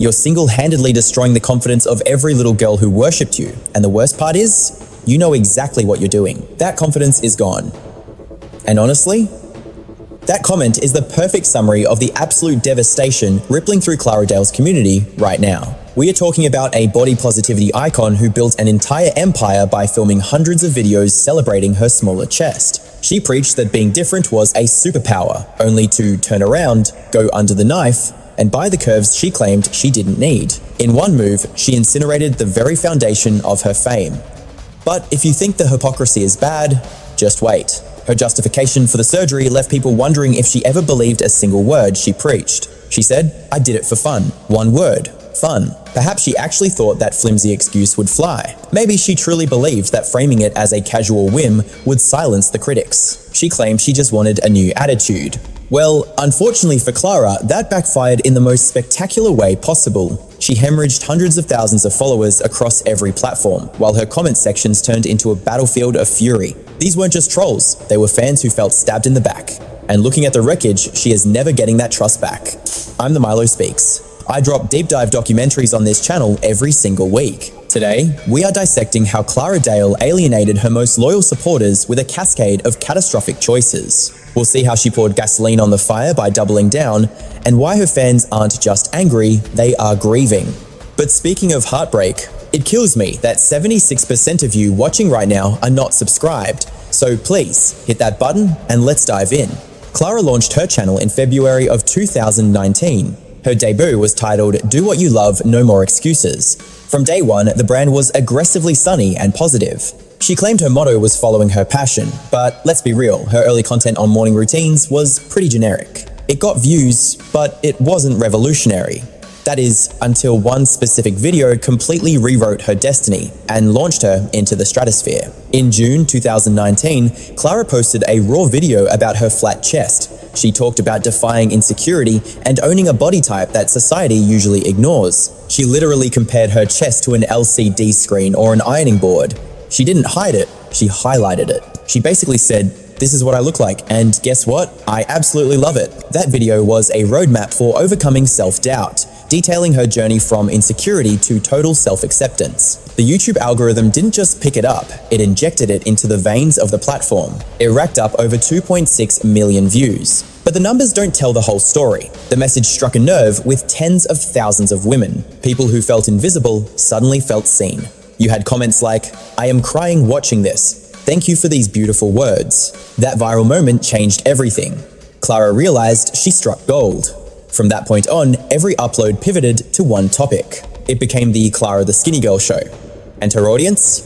You're single-handedly destroying the confidence of every little girl who worshipped you. And the worst part is, you know exactly what you're doing. That confidence is gone. And honestly, that comment is the perfect summary of the absolute devastation rippling through Clara Dao's community right now. We are talking about a body positivity icon who built an entire empire by filming hundreds of videos celebrating her smaller chest. She preached that being different was a superpower, only to turn around, go under the knife, and buy the curves she claimed she didn't need. In one move, she incinerated the very foundation of her fame. But if you think the hypocrisy is bad, just wait. Her justification for the surgery left people wondering if she ever believed a single word she preached. She said, "I did it for fun." One word, fun. Perhaps she actually thought that flimsy excuse would fly. Maybe she truly believed that framing it as a casual whim would silence the critics. She claimed she just wanted a new attitude. Well, unfortunately for Clara, that backfired in the most spectacular way possible. She hemorrhaged hundreds of thousands of followers across every platform, while her comment sections turned into a battlefield of fury. These weren't just trolls, they were fans who felt stabbed in the back. And looking at the wreckage, she is never getting that trust back. I'm the Milo Speaks. I drop deep dive documentaries on this channel every single week. Today, we are dissecting how Clara Dao alienated her most loyal supporters with a cascade of catastrophic choices. We'll see how she poured gasoline on the fire by doubling down, and why her fans aren't just angry, they are grieving. But speaking of heartbreak, it kills me that 76% of you watching right now are not subscribed. So please, hit that button and let's dive in. Clara launched her channel in February of 2019. Her debut was titled "Do What You Love, No More Excuses." From day one, the brand was aggressively sunny and positive. She claimed her motto was following her passion, but let's be real, her early content on morning routines was pretty generic. It got views, but it wasn't revolutionary. That is, until one specific video completely rewrote her destiny and launched her into the stratosphere. In June 2019, Clara posted a raw video about her flat chest. She talked about defying insecurity and owning a body type that society usually ignores. She literally compared her chest to an LCD screen or an ironing board. She didn't hide it, she highlighted it. She basically said, "This is what I look like, and guess what? I absolutely love it." That video was a roadmap for overcoming self-doubt, detailing her journey from insecurity to total self-acceptance. The YouTube algorithm didn't just pick it up, it injected it into the veins of the platform. It racked up over 2.6 million views. But the numbers don't tell the whole story. The message struck a nerve with tens of thousands of women. People who felt invisible suddenly felt seen. You had comments like, "I am crying watching this. Thank you for these beautiful words." That viral moment changed everything. Clara realized she struck gold. From that point on, every upload pivoted to one topic. It became the Clara the Skinny Girl show. And her audience?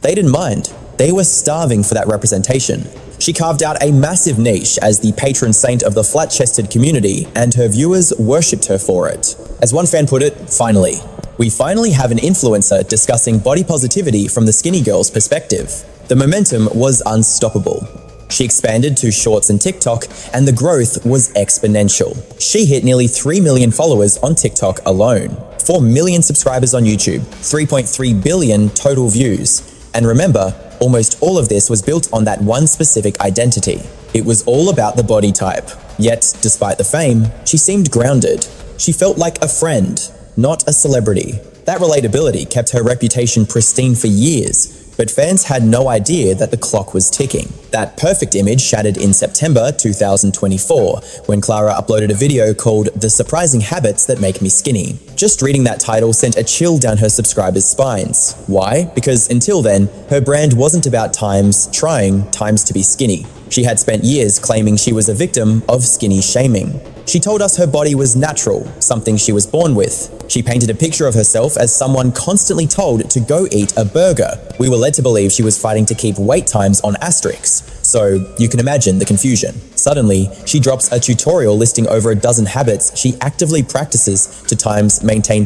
They didn't mind. They were starving for that representation. She carved out a massive niche as the patron saint of the flat-chested community, and her viewers worshipped her for it. As one fan put it, finally. We finally have an influencer discussing body positivity from the skinny girl's perspective. The momentum was unstoppable. She expanded to Shorts and TikTok, and the growth was exponential. She hit nearly 3 million followers on TikTok alone, 4 million subscribers on YouTube, 3.3 billion total views. And remember, almost all of this was built on that one specific identity. It was all about the body type. Yet, despite the fame, she seemed grounded. She felt like a friend, not a celebrity. That relatability kept her reputation pristine for years, but fans had no idea that the clock was ticking. That perfect image shattered in September 2024, when Clara uploaded a video called "The Surprising Habits That Make Me Skinny." Just reading that title sent a chill down her subscribers' spines. Why? Because until then, her brand wasn't about times to be skinny. She had spent years claiming she was a victim of skinny shaming. She told us her body was natural, something she was born with. She painted a picture of herself as someone constantly told to go eat a burger. We were led to believe she was fighting to keep wait times on asterisks. So you can imagine the confusion. Suddenly, she drops a tutorial listing over a dozen habits she actively practices to maintain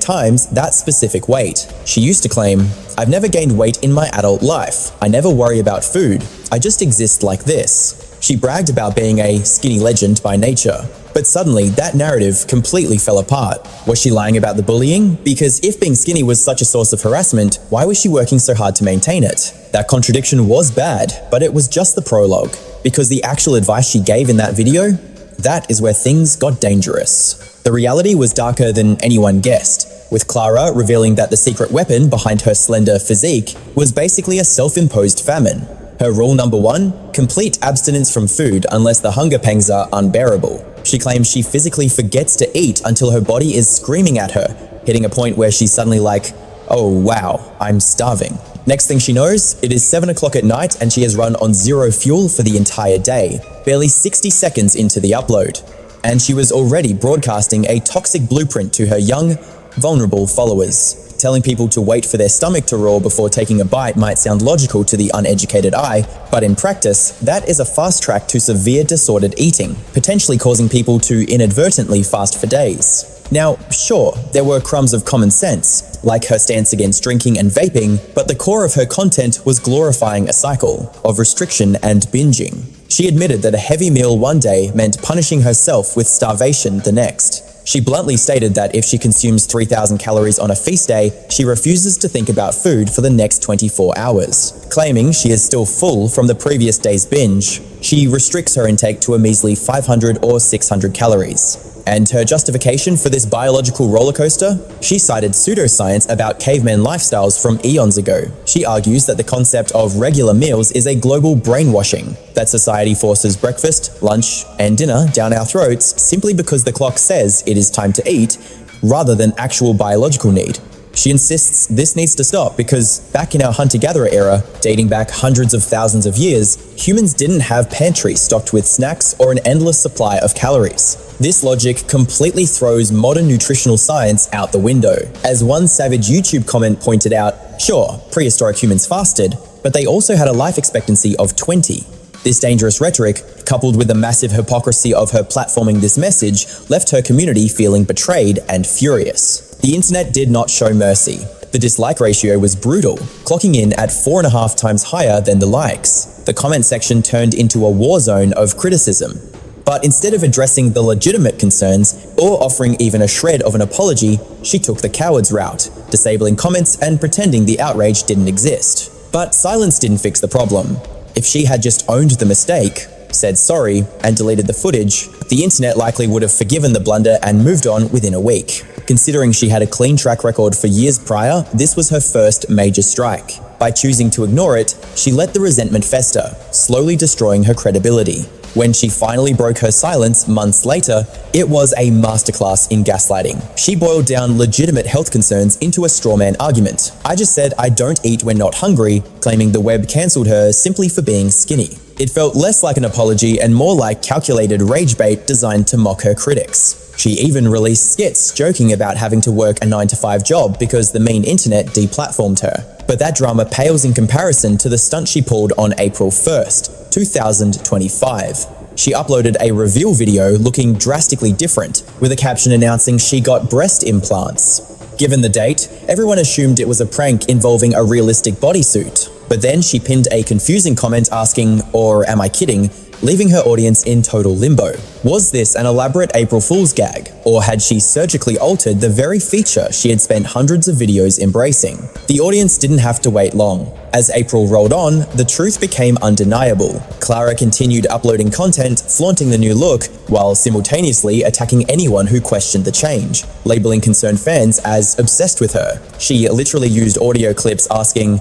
that specific weight. She used to claim, "I've never gained weight in my adult life. I never worry about food. I just exist like this." She bragged about being a skinny legend by nature. But suddenly, that narrative completely fell apart. Was she lying about the bullying? Because if being skinny was such a source of harassment, why was she working so hard to maintain it? That contradiction was bad, but it was just the prologue. Because the actual advice she gave in that video, that is where things got dangerous. The reality was darker than anyone guessed. with Clara revealing that the secret weapon behind her slender physique was basically a self-imposed famine. Her rule number 1, complete abstinence from food unless the hunger pangs are unbearable. She claims she physically forgets to eat until her body is screaming at her, hitting a point where she's suddenly like, oh wow, I'm starving. Next thing she knows, it is 7 o'clock at night and she has run on 0 fuel for the entire day, barely 60 seconds into the upload. And she was already broadcasting a toxic blueprint to her young, vulnerable followers. Telling people to wait for their stomach to roar before taking a bite might sound logical to the uneducated eye, but in practice, that is a fast track to severe disordered eating, potentially causing people to inadvertently fast for days. Now, sure, there were crumbs of common sense, like her stance against drinking and vaping, but the core of her content was glorifying a cycle of restriction and binging. She admitted that a heavy meal one day meant punishing herself with starvation the next. She bluntly stated that if she consumes 3,000 calories on a feast day, she refuses to think about food for the next 24 hours. Claiming she is still full from the previous day's binge, she restricts her intake to a measly 500 or 600 calories. And her justification for this biological rollercoaster? She cited pseudoscience about caveman lifestyles from eons ago. She argues that the concept of regular meals is a global brainwashing, that society forces breakfast, lunch, and dinner down our throats simply because the clock says it is time to eat, rather than actual biological need. She insists this needs to stop because back in our hunter-gatherer era, dating back hundreds of thousands of years, humans didn't have pantries stocked with snacks or an endless supply of calories. This logic completely throws modern nutritional science out the window. As one savage YouTube comment pointed out, sure, prehistoric humans fasted, but they also had a life expectancy of 20. This dangerous rhetoric, coupled with the massive hypocrisy of her platforming this message, left her community feeling betrayed and furious. The internet did not show mercy. The dislike ratio was brutal, clocking in at 4.5 times higher than the likes. The comment section turned into a war zone of criticism. But instead of addressing the legitimate concerns or offering even a shred of an apology, she took the coward's route, disabling comments and pretending the outrage didn't exist. But silence didn't fix the problem. If she had just owned the mistake, said sorry, and deleted the footage, the internet likely would have forgiven the blunder and moved on within a week. Considering she had a clean track record for years prior, this was her first major strike. By choosing to ignore it, she let the resentment fester, slowly destroying her credibility. When she finally broke her silence months later, it was a masterclass in gaslighting. She boiled down legitimate health concerns into a strawman argument. I just said I don't eat when not hungry, claiming the web cancelled her simply for being skinny. It felt less like an apology and more like calculated rage bait designed to mock her critics. She even released skits joking about having to work a 9-to-5 job because the mean internet deplatformed her. But that drama pales in comparison to the stunt she pulled on April 1st, 2025. She uploaded a reveal video looking drastically different, with a caption announcing she got breast implants. Given the date, everyone assumed it was a prank involving a realistic bodysuit. But then she pinned a confusing comment asking, or am I kidding, leaving her audience in total limbo. Was this an elaborate April Fool's gag, or had she surgically altered the very feature she had spent hundreds of videos embracing? The audience didn't have to wait long. As April rolled on, the truth became undeniable. Clara continued uploading content, flaunting the new look, while simultaneously attacking anyone who questioned the change, labeling concerned fans as obsessed with her. She literally used audio clips asking,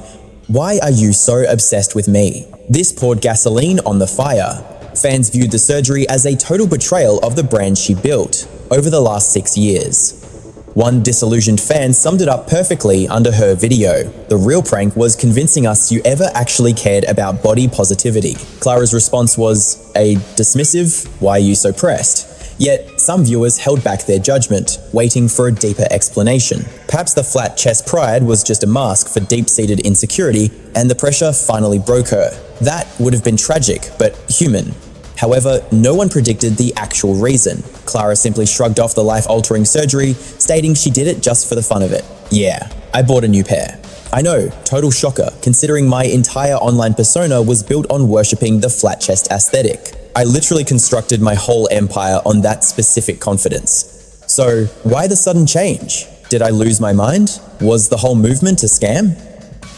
"Why are you so obsessed with me?" This poured gasoline on the fire. Fans viewed the surgery as a total betrayal of the brand she built over the last 6 years. One disillusioned fan summed it up perfectly under her video. The real prank was convincing us you ever actually cared about body positivity. Clara's response was a dismissive, "Why are you so pressed?" Yet, some viewers held back their judgment, waiting for a deeper explanation. Perhaps the flat chest pride was just a mask for deep-seated insecurity, and the pressure finally broke her. That would have been tragic, but human. However, no one predicted the actual reason. Clara simply shrugged off the life-altering surgery, stating she did it just for the fun of it. "Yeah, I bought a new pair." I know, total shocker, considering my entire online persona was built on worshipping the flat chest aesthetic. I literally constructed my whole empire on that specific confidence. So, why the sudden change? Did I lose my mind? Was the whole movement a scam?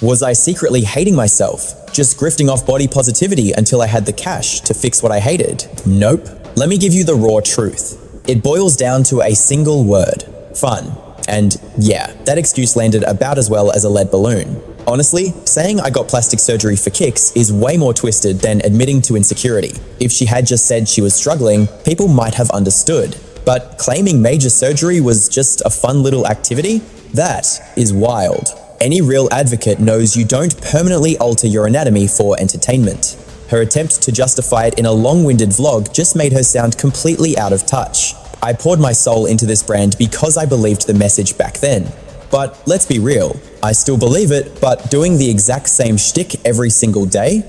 Was I secretly hating myself, just grifting off body positivity until I had the cash to fix what I hated? Nope. Let me give you the raw truth. It boils down to a single word: fun. And yeah, that excuse landed about as well as a lead balloon. Honestly, saying I got plastic surgery for kicks is way more twisted than admitting to insecurity. If she had just said she was struggling, people might have understood. But claiming major surgery was just a fun little activity? That is wild. Any real advocate knows you don't permanently alter your anatomy for entertainment. Her attempt to justify it in a long-winded vlog just made her sound completely out of touch. I poured my soul into this brand because I believed the message back then. But let's be real, I still believe it, but doing the exact same shtick every single day?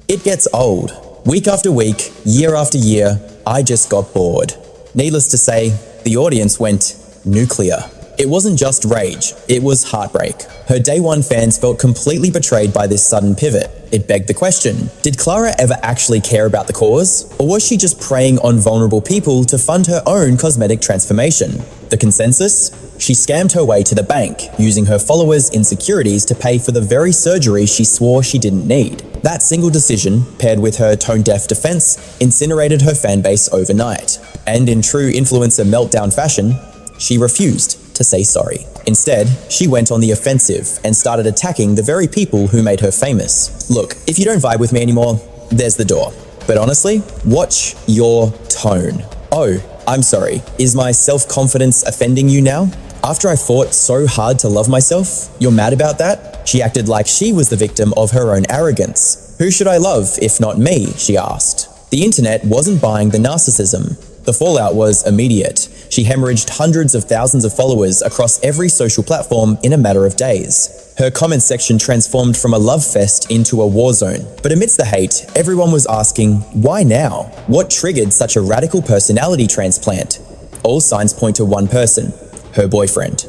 It gets old. Week after week, year after year, I just got bored. Needless to say, the audience went nuclear. It wasn't just rage, it was heartbreak. Her day one fans felt completely betrayed by this sudden pivot. It begged the question, did Clara ever actually care about the cause? Or was she just preying on vulnerable people to fund her own cosmetic transformation? The consensus? She scammed her way to the bank, using her followers' insecurities to pay for the very surgery she swore she didn't need. That single decision, paired with her tone-deaf defense, incinerated her fanbase overnight. And in true influencer meltdown fashion, she refused to say sorry. Instead, she went on the offensive and started attacking the very people who made her famous. Look, if you don't vibe with me anymore, there's the door. But honestly, watch your tone. Oh, I'm sorry, is my self-confidence offending you now? After I fought so hard to love myself, you're mad about that? She acted like she was the victim of her own arrogance. Who should I love if not me, she asked. The internet wasn't buying the narcissism. The fallout was immediate. She hemorrhaged hundreds of thousands of followers across every social platform in a matter of days. Her comment section transformed from a love fest into a war zone. But amidst the hate, everyone was asking, why now? What triggered such a radical personality transplant? All signs point to one person, her boyfriend.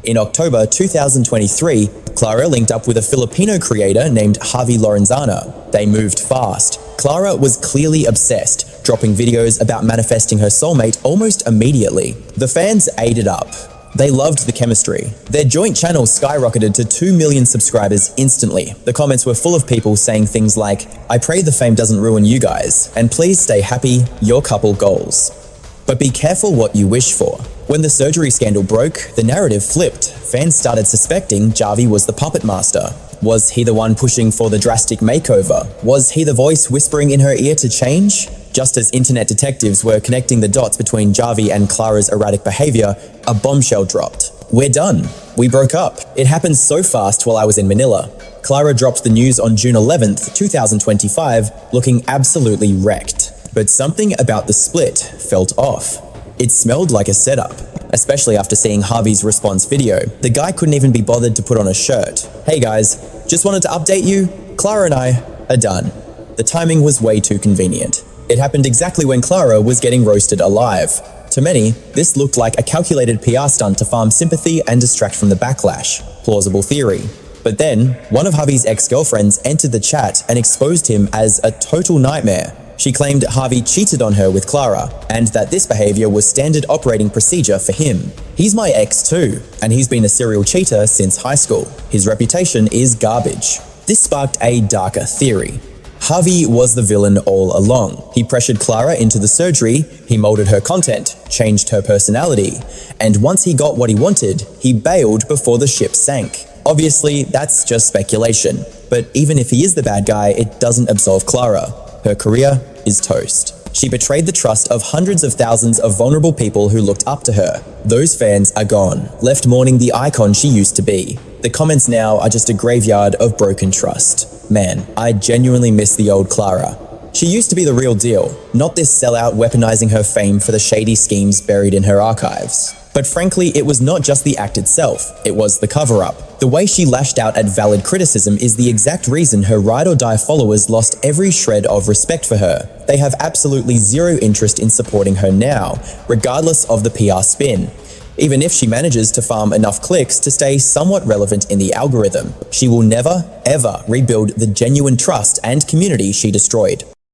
In October 2023, Clara linked up with a Filipino creator named Javi Lorenzana. They moved fast. Clara was clearly obsessed, dropping videos about manifesting her soulmate almost immediately. The fans ate it up. They loved the chemistry. Their joint channel skyrocketed to 2 million subscribers instantly. The comments were full of people saying things like, I pray the fame doesn't ruin you guys, and please stay happy, your couple goals. But be careful what you wish for. When the surgery scandal broke, the narrative flipped. Fans started suspecting Javi was the puppet master. Was he the one pushing for the drastic makeover? Was he the voice whispering in her ear to change? Just as internet detectives were connecting the dots between Javi and Clara's erratic behavior, a bombshell dropped. We're done. We broke up. It happened so fast while I was in Manila. Clara dropped the news on June 11th, 2025, looking absolutely wrecked. But something about the split felt off. It smelled like a setup, especially after seeing Javi's response video. The guy couldn't even be bothered to put on a shirt. Hey guys, just wanted to update you, Clara and I are done. The timing was way too convenient. It happened exactly when Clara was getting roasted alive. To many, this looked like a calculated PR stunt to farm sympathy and distract from the backlash. Plausible theory. But then, one of Javi's ex-girlfriends entered the chat and exposed him as a total nightmare. She claimed Javi cheated on her with Clara, and that this behavior was standard operating procedure for him. He's my ex too, and he's been a serial cheater since high school. His reputation is garbage. This sparked a darker theory. Javi was the villain all along. He pressured Clara into the surgery, he molded her content, changed her personality, and once he got what he wanted, he bailed before the ship sank. Obviously, that's just speculation, but even if he is the bad guy, it doesn't absolve Clara. Her career is toast. She betrayed the trust of hundreds of thousands of vulnerable people who looked up to her. Those fans are gone, left mourning the icon she used to be. The comments now are just a graveyard of broken trust. Man, I genuinely miss the old Clara. She used to be the real deal, not this sellout weaponizing her fame for the shady schemes buried in her archives. But frankly, it was not just the act itself, it was the cover-up. The way she lashed out at valid criticism is the exact reason her ride-or-die followers lost every shred of respect for her. They have absolutely zero interest in supporting her now, regardless of the PR spin. Even if she manages to farm enough clicks to stay somewhat relevant in the algorithm, she will never, ever rebuild the genuine trust and community she destroyed.